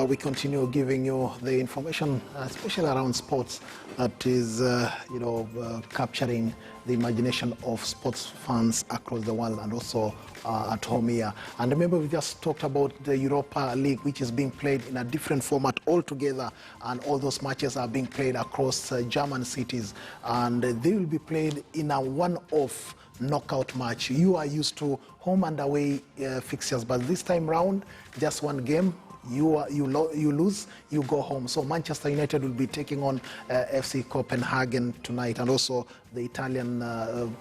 we continue giving you the information, especially around sports, that is, capturing the imagination of sports fans across the world and also at home here. And remember, we just talked about the Europa League, which is being played in a different format altogether, and all those matches are being played across German cities, and they will be played in a one-off knockout match. You are used to home and away fixtures, but this time round, just one game. You lose, you go home. So Manchester United will be taking on FC Copenhagen tonight, and also the Italian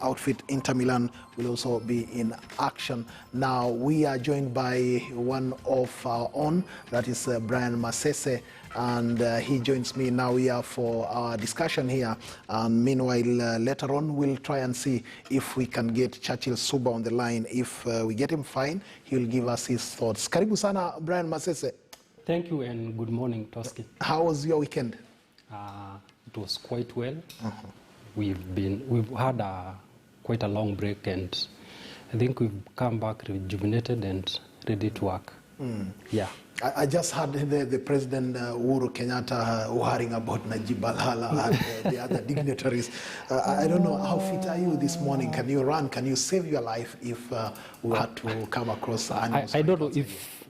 outfit Inter Milan will also be in action. Now we are joined by one of our own, that is Brian Masese, and he joins me now here for our discussion here. And meanwhile, later on, we'll try and see if we can get Churchill Suba on the line. If we get him fine, he'll give us his thoughts. Karibu sana, Brian Masese. Thank you and good morning, Toski. How was your weekend? It was quite well. We've had quite a long break, and I think we've come back rejuvenated and ready to work. Yeah. I just heard the President Uhuru Kenyatta worrying about Najib Balala and the other dignitaries. I don't know, how fit are you this morning? Can you run? Can you save your life if we had to come across animals? I don't know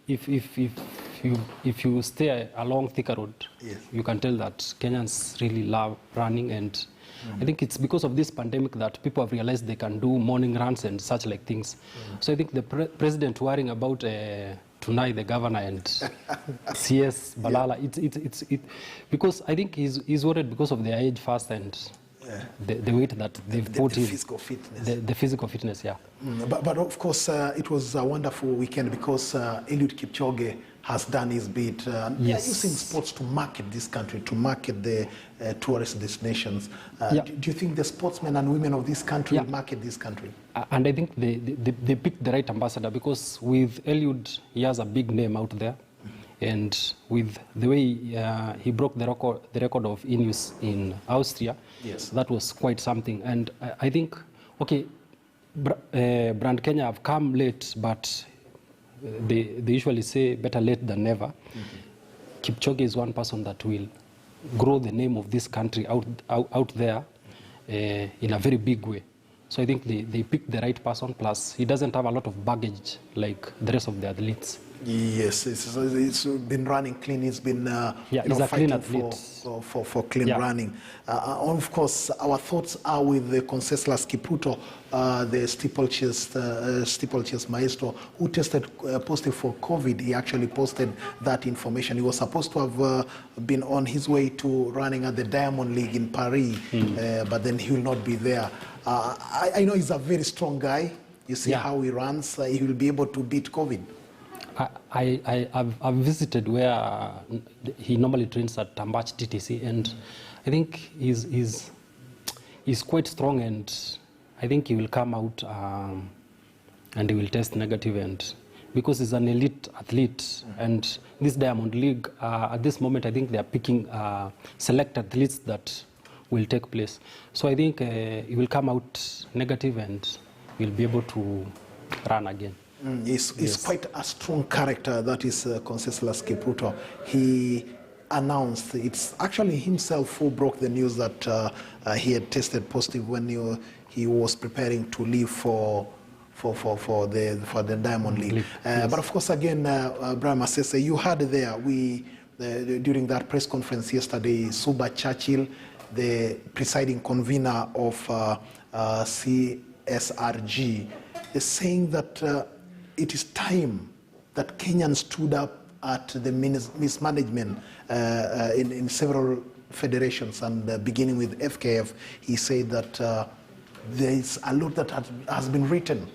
if you stay along Thika Road, yes, you can tell that Kenyans really love running, and I think it's because of this pandemic that people have realized they can do morning runs and such like things. So I think the president worrying about tonight the governor and CS Balala, yeah, because I think he's worried because of their age first and the weight that they've put in. The physical fitness. The physical fitness, yeah. But of course, it was a wonderful weekend because Eliud Kipchoge has done his bit. Yes. They are using sports to market this country, to market the tourist destinations. Yeah. Do you think the sportsmen and women of this country will market this country? And I think they picked the right ambassador, because with Eliud, he has a big name out there. And with the way he broke the record of Ineos in Austria, yes, that was quite something. And I think, okay, Brand Kenya have come late, but they usually say better late than never. Kipchoge is one person that will grow the name of this country out there in a very big way. So I think they picked the right person, plus he doesn't have a lot of baggage like the rest of the athletes. Yes, it's been running clean. It's been fighting for clean running. Of course, our thoughts are with the Conseslus Kipruto, the steeplechase maestro, who tested positive for COVID. He actually posted that information. He was supposed to have been on his way to running at the Diamond League in Paris, but then he will not be there. I know he's a very strong guy. You see how he runs. He will be able to beat COVID. I've visited where he normally trains at Tambach TTC, and I think he's quite strong, and I think he will come out and he will test negative, and because he's an elite athlete, and this Diamond League at this moment, I think they are picking select athletes that will take place. So I think he will come out negative and will be able to run again. He's quite a strong character, that is Conseslus Kipruto. He announced, it's actually himself who broke the news that he had tested positive when he was preparing to leave for the Diamond League. Yes. But of course, again, Brian Masese, you had there, during that press conference yesterday, Suba Churchill, the presiding convener of CSRG, is saying that it is time that Kenyans stood up at the mismanagement in several federations, and beginning with FKF. He said that there is a lot that has been written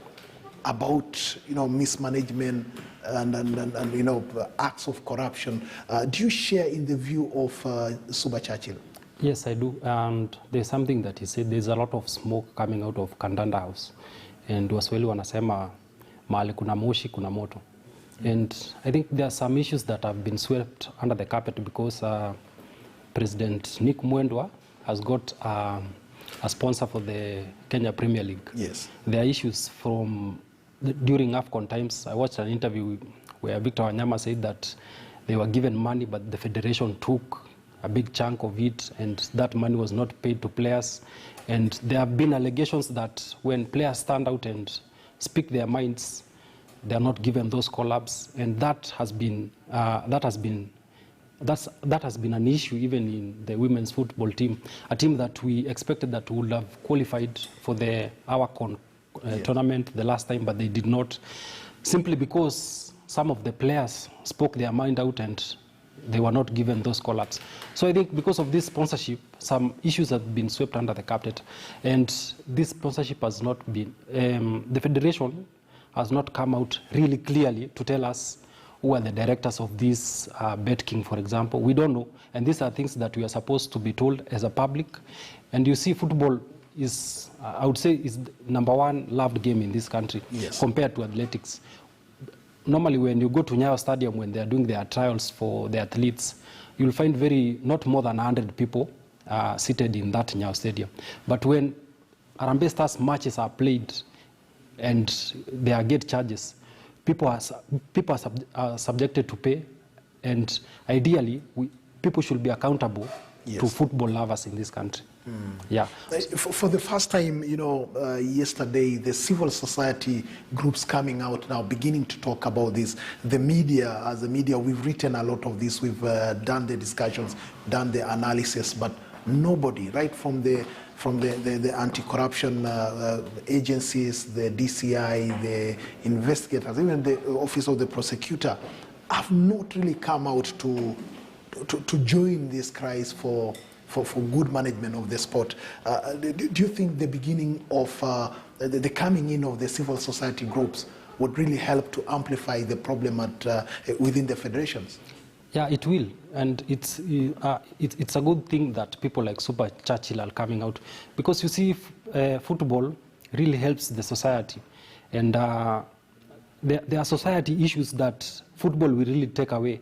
about mismanagement and acts of corruption. Do you share in the view of Suba Churchill? Yes, I do. And there's something that he said, there's a lot of smoke coming out of Kandanda House. And Waswahili wanasema mahali kuna moshi kuna moto. And I think there are some issues that have been swept under the carpet because President Nick Mwendwa has got a sponsor for the Kenya Premier League. Yes. There are issues from during AFCON times. I watched an interview where Victor Wanyama said that they were given money, but the federation took a big chunk of it, and that money was not paid to players. And there have been allegations that when players stand out and speak their minds, they are not given those call-ups, and that has been an issue even in the women's football team, a team that we expected that would have qualified for the AWACON tournament the last time, but they did not, simply because some of the players spoke their mind out and they were not given those call-ups. So I think because of this sponsorship, some issues have been swept under the carpet, and this sponsorship has not been, the federation has not come out really clearly to tell us who are the directors of this Bet King, for example. We don't know, and these are things that we are supposed to be told as a public. And you see, football is, I would say, is the #1 loved game in this country compared to athletics. Normally, when you go to Nyayo Stadium, when they are doing their trials for the athletes, you'll find not more than 100 people seated in that Nyayo Stadium. But when Harambee Stars matches are played and there are gate charges, people are subjected to pay, and ideally, people should be accountable to football lovers in this country. Yeah. For the first time, yesterday, the civil society groups coming out now, beginning to talk about this. The media, as a media, we've written a lot of this. We've done the discussions, done the analysis, but nobody, right from the anti-corruption agencies, the DCI, the investigators, even the office of the prosecutor, have not really come out to join these cries for good management of the sport. Do you think the beginning of the coming in of the civil society groups would really help to amplify the problem within the federations? Yeah, it will, and it's a good thing that people like Super Churchill are coming out, because you see, football really helps the society, and there are society issues that football will really take away.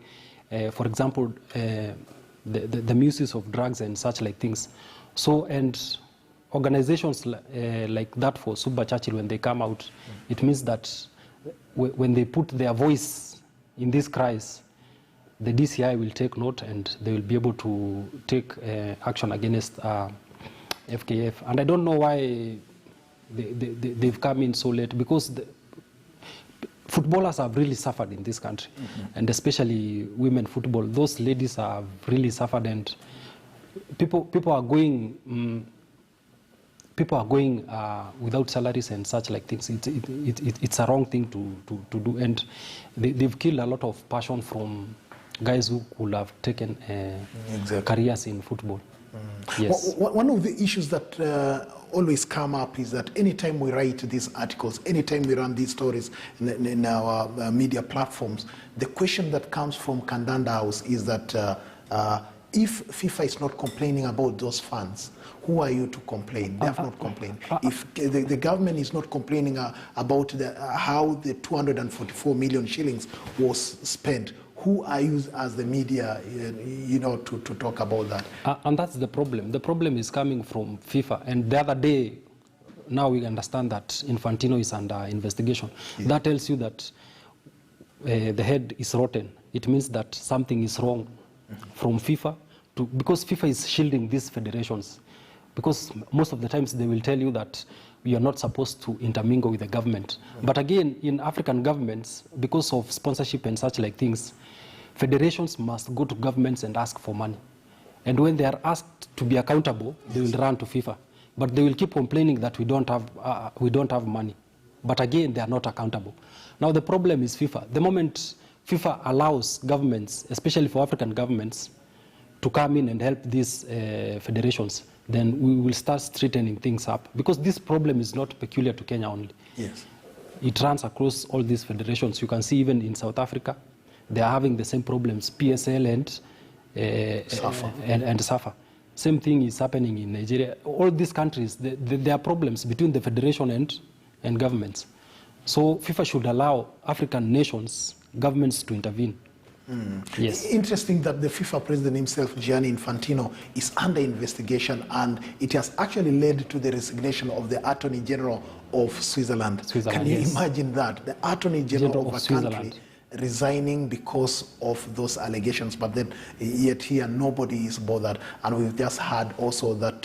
For example, the misuse of drugs and such like things. So, and organizations like that for Super Churchill, when they come out, it means that when they put their voice in these cries, the DCI will take note and they will be able to take action against FKF. And I don't know why they've come in so late, because footballers have really suffered in this country, and especially women football. Those ladies have really suffered, and people are going without salaries and such like things. It's a wrong thing to do, and they've killed a lot of passion from guys who could have taken careers in football. Yes. One of the issues that always come up is that anytime we write these articles, anytime we run these stories in our media platforms, the question that comes from Kandanda House is that if FIFA is not complaining about those funds, who are you to complain? They have not complained. If the government is not complaining about how the 244 million shillings was spent, who are you as the media, to talk about that? And that's the problem. The problem is coming from FIFA. And the other day, now we understand that Infantino is under investigation. Yeah. That tells you that the head is rotten. It means that something is wrong from FIFA, because FIFA is shielding these federations. Because most of the times they will tell you that we are not supposed to intermingle with the government. But again, in African governments, because of sponsorship and such like things, federations must go to governments and ask for money. And when they are asked to be accountable, they will run to FIFA. But they will keep complaining that we don't have money. But again, they are not accountable. Now the problem is FIFA. The moment FIFA allows governments, especially for African governments, to come in and help these federations, then we will start straightening things up. Because this problem is not peculiar to Kenya only. Yes. It runs across all these federations. You can see even in South Africa, they are having the same problems, PSL and SAFA. Same thing is happening in Nigeria. All these countries, there are problems between the federation and governments. So FIFA should allow African nations, governments to intervene. Yes. Interesting that the FIFA president himself, Gianni Infantino, is under investigation, and it has actually led to the resignation of the Attorney General of Switzerland. Can you imagine that? The Attorney General of a country resigning because of those allegations, but then yet here nobody is bothered. And we've just heard also that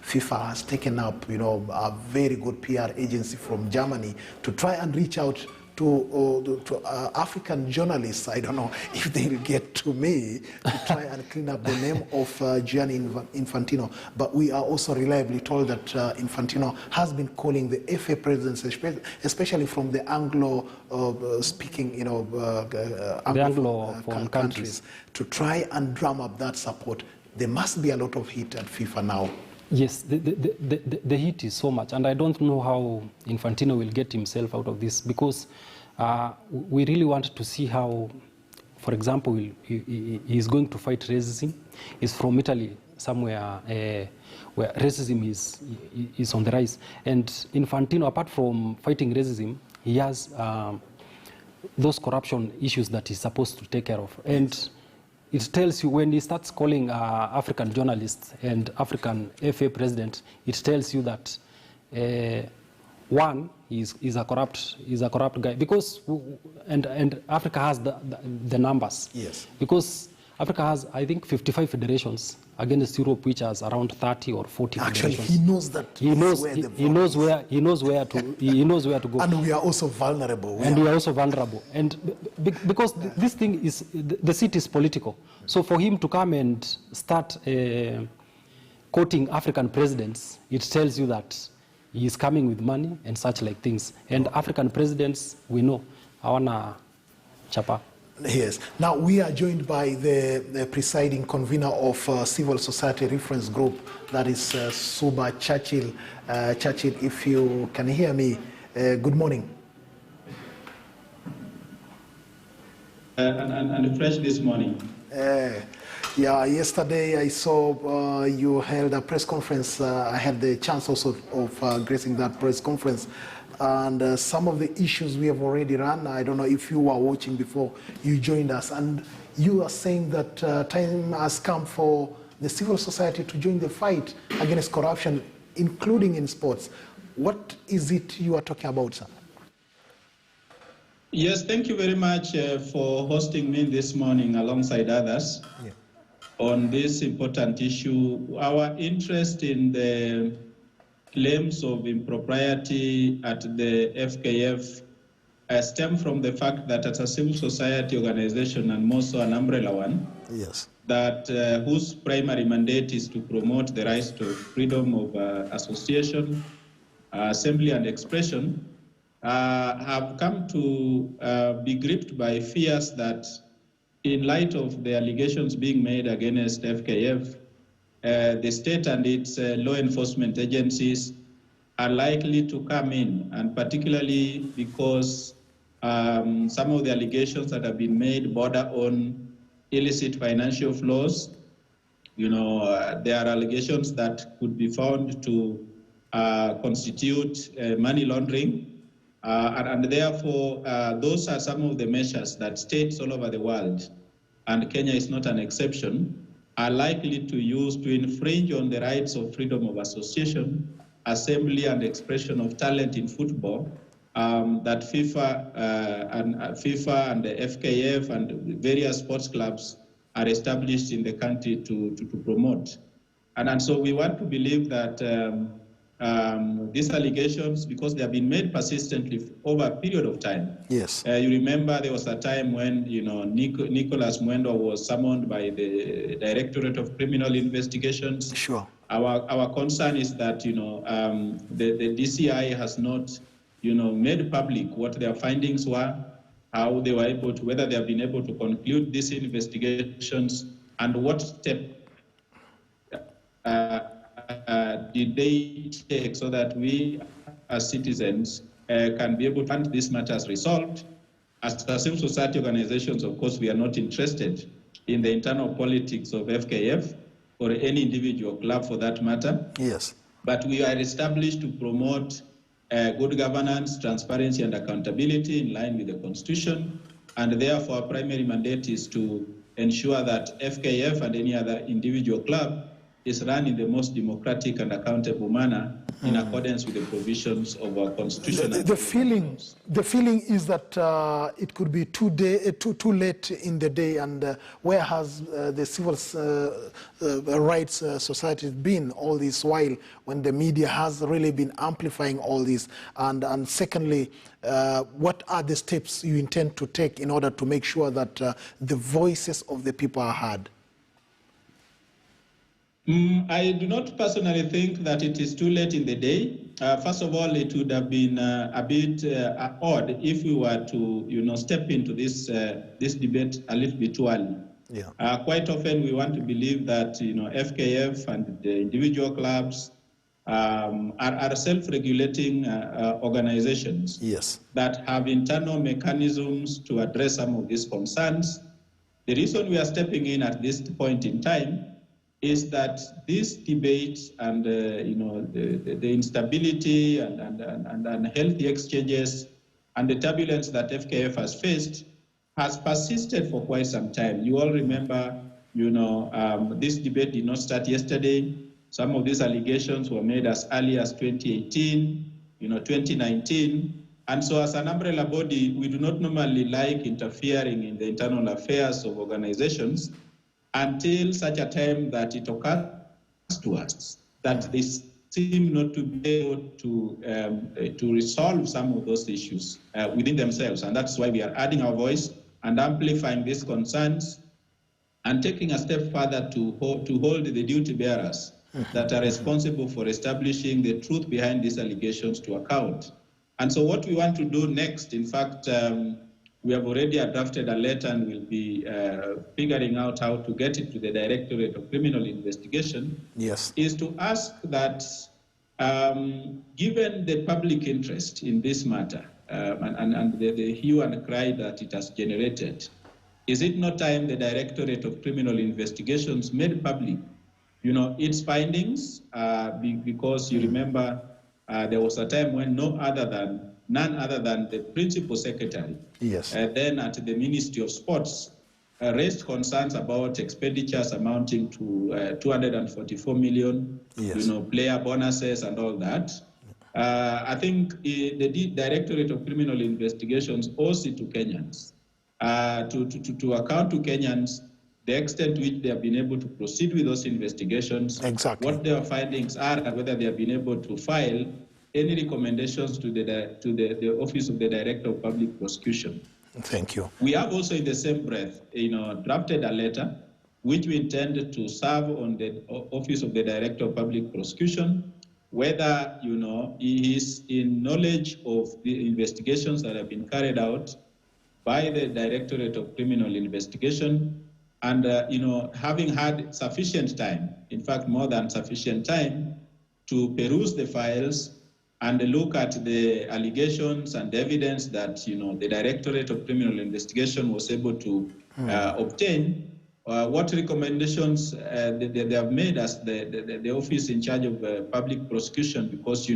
FIFA has taken up, a very good PR agency from Germany to try and reach out to African journalists. I don't know if they'll get to me to try and clean up the name of Gianni Infantino. But we are also reliably told that Infantino has been calling the FA presidents, especially from the Anglo-speaking, Anglophone countries, to try and drum up that support. There must be a lot of heat at FIFA now. Yes, the heat is so much, and I don't know how Infantino will get himself out of this, because we really want to see how, for example, he is going to fight racism. He's from Italy, somewhere where racism is on the rise. And Infantino, apart from fighting racism, he has those corruption issues that he's supposed to take care of. And it tells you, when he starts calling African journalists and African FA president, it tells you that one, is a corrupt guy, because and Africa has the numbers. Yes. Because Africa has, I think, 55 federations against Europe, which has around 30 or 40 Actually, federations. he knows that. He knows where to go. And we are also vulnerable. We are also vulnerable. And because this thing is, the seat is political. So for him to come and start quoting African presidents, it tells you that he is coming with money and such like things. And African presidents, we know, hawana chapa. Yes. Now we are joined by the presiding convener of Civil Society Reference Group, that is Suba Churchill. Churchill, if you can hear me, good morning. And fresh this morning. Yeah, yesterday I saw you held a press conference. I had the chance also of gracing that press conference. And some of the issues we have already run, I don't know if you were watching before you joined us, and you are saying that time has come for the civil society to join the fight against corruption, including in sports. What is it you are talking about, sir? Yes, thank you very much for hosting me this morning alongside others on this important issue. Our interest in the claims of impropriety at the FKF stem from the fact that as a civil society organization, and more so an umbrella one, that whose primary mandate is to promote the rights to freedom of association, assembly and expression, have come to be gripped by fears that, in light of the allegations being made against FKF, the state and its law enforcement agencies are likely to come in, and particularly because some of the allegations that have been made border on illicit financial flows. There are allegations that could be found to constitute money laundering. And therefore, those are some of the measures that states all over the world, and Kenya is not an exception, are likely to use to infringe on the rights of freedom of association, assembly and expression of talent in football, that FIFA and the FKF and various sports clubs are established in the country to promote. And so we want to believe that these allegations, because they have been made persistently over a period of time. Yes. You remember there was a time when Nicholas Mwendo was summoned by the Directorate of Criminal Investigations. Sure. Our concern is that the DCI has not made public what their findings were, how they were able to, whether they have been able to conclude these investigations, and what step did they take so that we as citizens can be able to find these matters resolved. As civil society organizations, of course, we are not interested in the internal politics of FKF or any individual club for that matter. Yes. But we are established to promote good governance, transparency, and accountability in line with the Constitution. And therefore, our primary mandate is to ensure that FKF and any other individual club is run in the most democratic and accountable manner in accordance with the provisions of our constitution. The feeling is that it could be too late in the day, and where has the civil rights society been all this while when the media has really been amplifying all this? And secondly, what are the steps you intend to take in order to make sure that the voices of the people are heard? I do not personally think that it is too late in the day. First of all, it would have been a bit odd if we were to, step into this debate a little bit too early. Yeah. Quite often, we want to believe that FKF and the individual clubs are self-regulating organizations. Yes. That have internal mechanisms to address some of these concerns. The reason we are stepping in at this point in time is that this debate and the instability and unhealthy exchanges and the turbulence that FKF has faced has persisted for quite some time. You all remember, this debate did not start yesterday. Some of these allegations were made as early as 2018, 2019. And so as an umbrella body, we do not normally like interfering in the internal affairs of organizations until such a time that it occurs to us that they seem not to be able to resolve some of those issues within themselves. And that's why we are adding our voice and amplifying these concerns and taking a step further to hold the duty bearers that are responsible for establishing the truth behind these allegations to account. And so what we want to do next, in fact, we have already drafted a letter and will be figuring out how to get it to the Directorate of Criminal Investigation. Yes. Is to ask that, given the public interest in this matter and the hue and cry that it has generated, is it not time the Directorate of Criminal Investigations made public, its findings? Because you remember there was a time when none other than the principal secretary, yes, then at the Ministry of Sports, raised concerns about expenditures amounting to 244 million, yes, player bonuses and all that. I think the Directorate of Criminal Investigations owes it to Kenyans to account to Kenyans the extent to which they have been able to proceed with those investigations, exactly, what their findings are, and whether they have been able to file any recommendations to the Office of the Director of Public Prosecution. Thank you. We have also, in the same breath, drafted a letter which we intend to serve on the Office of the Director of Public Prosecution, whether he is in knowledge of the investigations that have been carried out by the Directorate of Criminal Investigation, and having had sufficient time, in fact more than sufficient time, to peruse the files and look at the allegations and evidence that the Directorate of Criminal Investigation was able to obtain. What recommendations they have made as the office in charge of public prosecution, because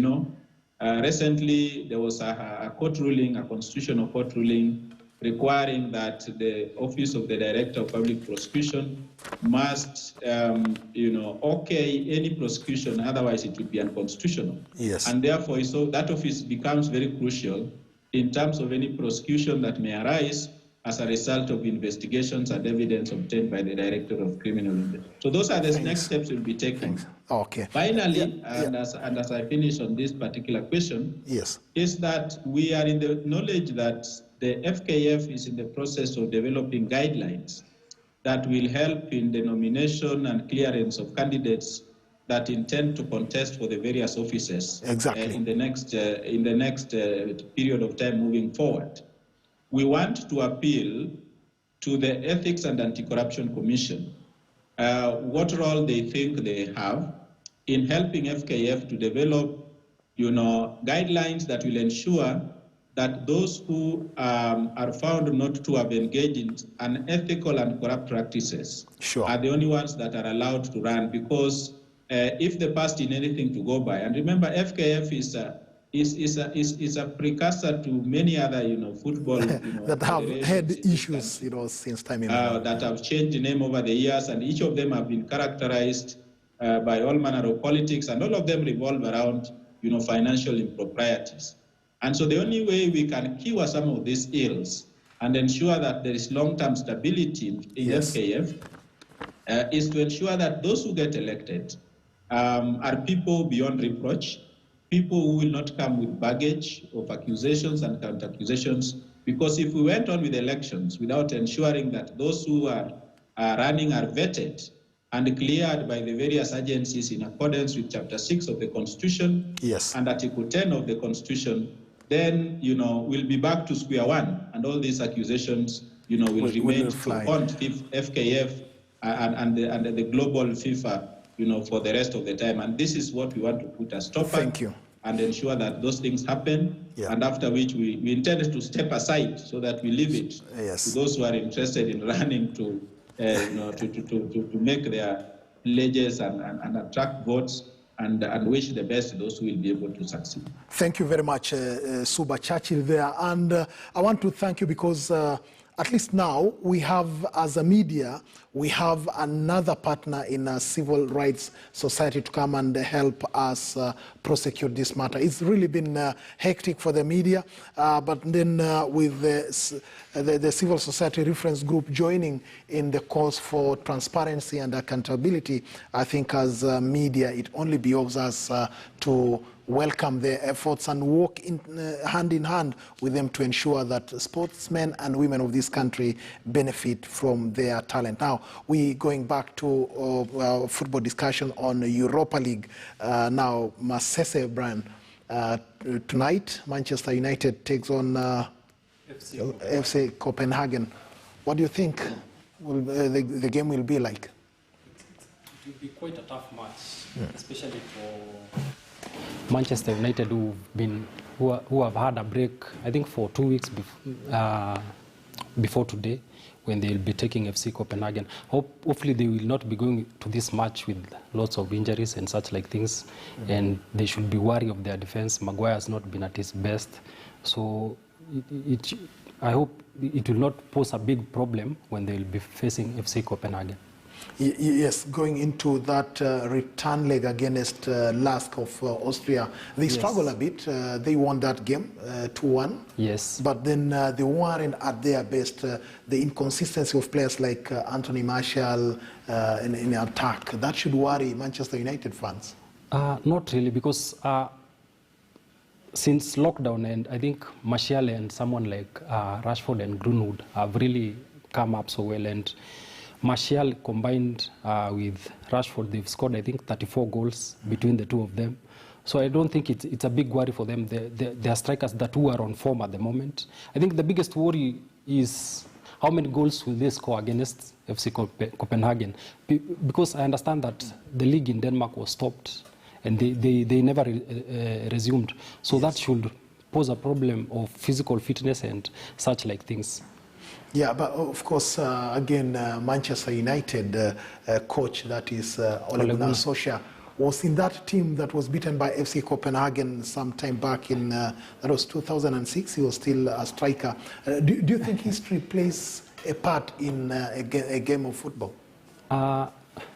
recently there was a court ruling, a constitutional court ruling, requiring that the Office of the Director of Public Prosecution must, okay any prosecution, otherwise it would be unconstitutional. Yes. And therefore, so that office becomes very crucial in terms of any prosecution that may arise as a result of investigations and evidence obtained by the Director of Criminal Investigation. So those are the next steps we'll be taking. Okay. Finally, as I finish on this particular question, yes, is that we are in the knowledge that the FKF is in the process of developing guidelines that will help in the nomination and clearance of candidates that intend to contest for the various offices in the next period of time moving forward. We want to appeal to the Ethics and Anti-Corruption Commission what role they think they have in helping FKF to develop, guidelines that will ensure that those who are found not to have engaged in unethical and corrupt practices are the only ones that are allowed to run. Because if the past in anything to go by, and remember, FKF is a precursor to many other, football that have had issues, since time immemorial, that have changed the name over the years, and each of them have been characterized by all manner of politics, and all of them revolve around, financial improprieties. And so the only way we can cure some of these ills and ensure that there is long-term stability in FKF is to ensure that those who get elected are people beyond reproach, people who will not come with baggage of accusations and counter-accusations, because if we went on with elections without ensuring that those who are running are vetted and cleared by the various agencies in accordance with Chapter 6 of the Constitution and Article 10 of the Constitution, then, we'll be back to square one, and all these accusations, will remain to haunt FKF and the global FIFA, for the rest of the time. And this is what we want to put a stop at and ensure that those things happen, and after which we intend to step aside so that we leave it to those who are interested in running to make their pledges and attract votes and wish the best to those who will be able to succeed. Thank you very much, Suba Churchill there. And I want to thank you because at least now we have, as a media, we have another partner in a civil rights society to come and help us prosecute this matter. It's really been hectic for the media, but then with the civil society reference group joining in the cause for transparency and accountability, I think as media it only behoves us to welcome their efforts and work hand in hand with them to ensure that sportsmen and women of this country benefit from their talent. Now, we going back to football discussion on Europa League. Now, Masese Brian, tonight Manchester United takes on FC Copenhagen. What do you think the game will be like? It will be quite a tough match, especially for Manchester United, who have had a break, I think, for 2 weeks before today, when they will be taking FC Copenhagen. Hopefully they will not be going to this match with lots of injuries and such like things, and they should be wary of their defense. Maguire has not been at his best, so I hope it will not pose a big problem when they will be facing FC Copenhagen. Yes, going into that return leg against Lask of Austria, they struggle a bit. They won that game 2-1. Yes. But then they weren't at their best. The inconsistency of players like Anthony Martial in attack, that should worry Manchester United fans. Not really, because since lockdown, and I think Martial and someone like Rashford and Greenwood have really come up so well, and Martial combined with Rashford, they've scored, I think, 34 goals between the two of them. So I don't think it's a big worry for them. They are strikers that who are on form at the moment. I think the biggest worry is how many goals will they score against FC Copenhagen? Because I understand that the league in Denmark was stopped and they never resumed. So that should pose a problem of physical fitness and such like things. Yeah, but of course, again, Manchester United coach, that is Ole Gunnar Solskjaer, was in that team that was beaten by FC Copenhagen some time back in, that was 2006. He was still a striker. Do you think history plays a part in a game of football?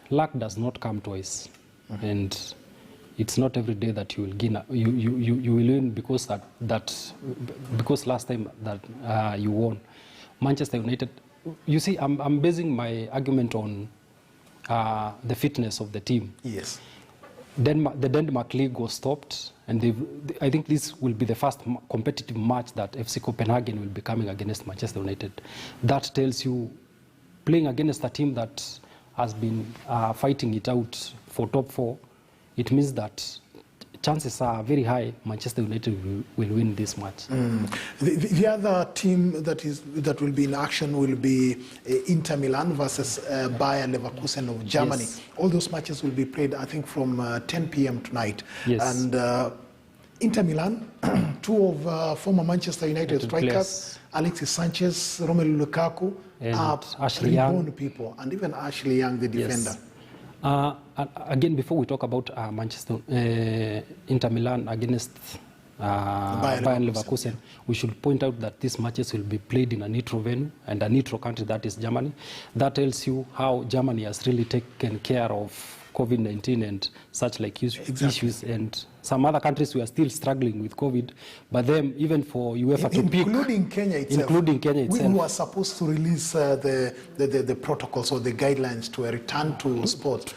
Luck does not come twice. And it's not every day that you will gain. You will win because because last time that you won. Manchester United, you see, I'm basing my argument on the fitness of the team. Yes. The Denmark league was stopped, and I think this will be the first competitive match that FC Copenhagen will be coming against Manchester United. That tells you, playing against a team that has been fighting it out for top 4, it means that chances are very high Manchester United will win this match. The other team that will be in action will be Inter Milan versus Bayer Leverkusen of Germany. Yes. All those matches will be played, I think, from 10 p.m. tonight. Yes. And Inter Milan, two of former Manchester United strikers, Alexis Sanchez, Romelu Lukaku, are Ashley Young people, and even Ashley Young, the defender. Yes. Again, before we talk about Inter Milan against Bayern Leverkusen, we should point out that these matches will be played in a neutral venue and a neutral country, that is Germany. That tells you how Germany has really taken care of COVID-19 and such like issues. And some other countries were still struggling with COVID, but then even for UEFA to pick, including Kenya itself, we were supposed to release the protocols or the guidelines to return to sports.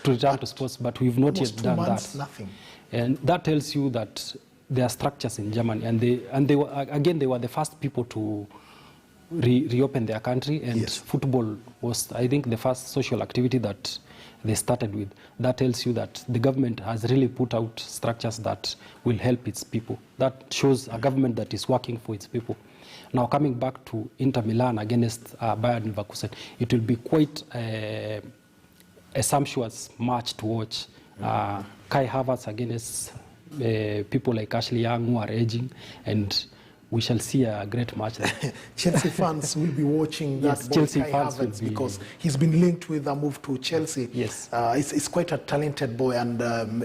But we've not yet done that. Nothing. And that tells you that there are structures in Germany, and they were the first people to reopen their country, and football was, I think, the first social activity that they started with. That tells you that the government has really put out structures that will help its people. That shows a government that is working for its people. Now, coming back to Inter Milan against Bayern Leverkusen, it will be quite a sumptuous match to watch. Kai Havertz against people like Ashley Young who are aging, and we shall see a great match there. Chelsea fans will be watching that boy, Chelsea Kai fans Havertz, will be, because he's been linked with a move to Chelsea. Yes. It's quite a talented boy, and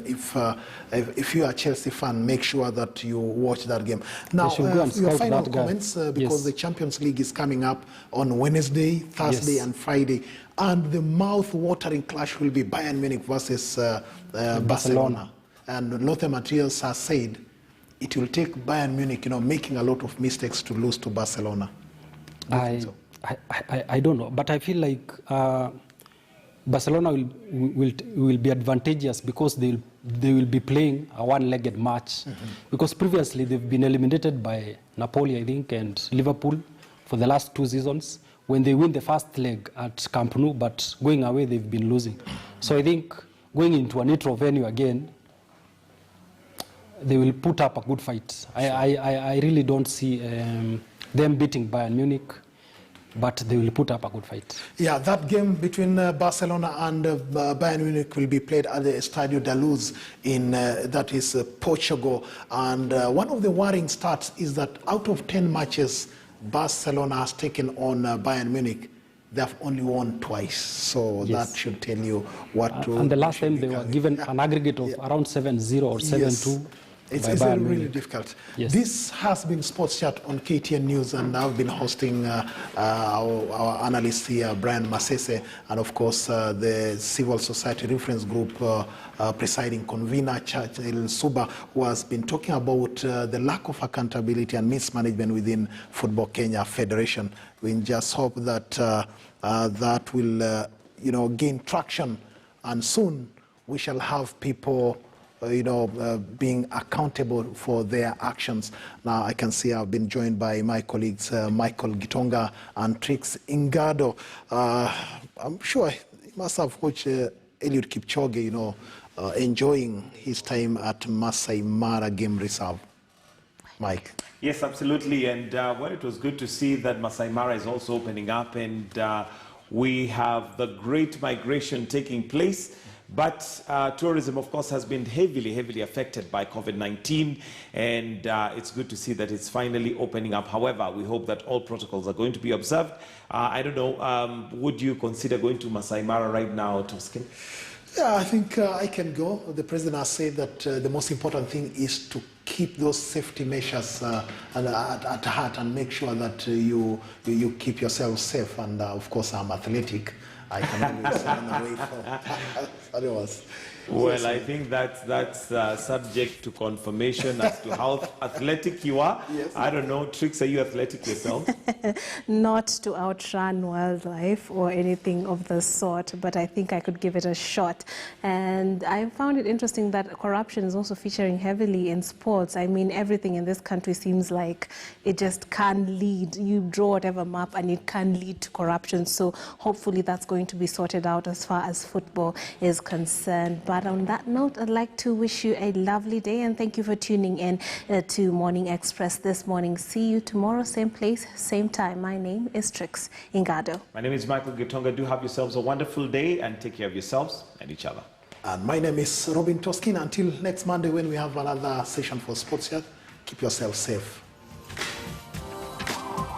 if you are a Chelsea fan, make sure that you watch that game. Now, your final comments, because the Champions League is coming up on Wednesday, Thursday, and Friday, and the mouth-watering clash will be Bayern Munich versus Barcelona. And Lothar Matthäus has said it will take Bayern Munich, making a lot of mistakes to lose to Barcelona. I don't know, but I feel like Barcelona will be advantageous because they will be playing a one-legged match. Because previously they've been eliminated by Napoli, I think, and Liverpool for the last 2 seasons when they win the first leg at Camp Nou, but going away they've been losing. So I think going into a neutral venue again, they will put up a good fight. I really don't see them beating Bayern Munich, but they will put up a good fight. Yeah, that game between Barcelona and Bayern Munich will be played at the Estadio da Luz in, that is Portugal. And one of the worrying stats is that out of 10 matches Barcelona has taken on Bayern Munich, they have only won twice. So that should tell you what to... And the last time they were given an aggregate of around 7-0 or 7-2. It's really difficult. This has been Sports Chat on KTN News, and I've been hosting our analyst here, Brian Masese, and of course the Civil Society Reference Group presiding convener, Churchill Suba, who has been talking about the lack of accountability and mismanagement within Football Kenya Federation. We just hope that that will gain traction, and soon we shall have people being accountable for their actions. Now I can see I've been joined by my colleagues Michael Gitonga and Trix Ingado. I'm sure you must have watched Eliud Kipchoge, enjoying his time at Masai Mara Game Reserve. Mike. Yes, absolutely. And well, it was good to see that Masai Mara is also opening up, and we have the great migration taking place. But tourism, of course, has been heavily affected by COVID-19, and it's good to see that it's finally opening up. However, we hope that all protocols are going to be observed. I don't know, would you consider going to Masai Mara right now, Toskin? Yeah, I think I can go. The president has said that the most important thing is to keep those safety measures at heart and make sure that you keep yourself safe. And of course, I'm athletic. I can always run away from otherwise. Well, I think that's subject to confirmation as to how athletic you are. Yes. I don't know, Trix, are you athletic yourself? Not to outrun wildlife or anything of the sort, but I think I could give it a shot. And I found it interesting that corruption is also featuring heavily in sports. I mean, everything in this country seems like it just can lead. You draw whatever map and it can lead to corruption. So hopefully that's going to be sorted out as far as football is concerned. But on that note, I'd like to wish you a lovely day, and thank you for tuning in to Morning Express this morning. See you tomorrow, same place, same time. My name is Trix Ingado. My name is Michael Gitonga. Do have yourselves a wonderful day and take care of yourselves and each other. And my name is Robin Toskin. Until next Monday when we have another session for Sports Chat, keep yourself safe.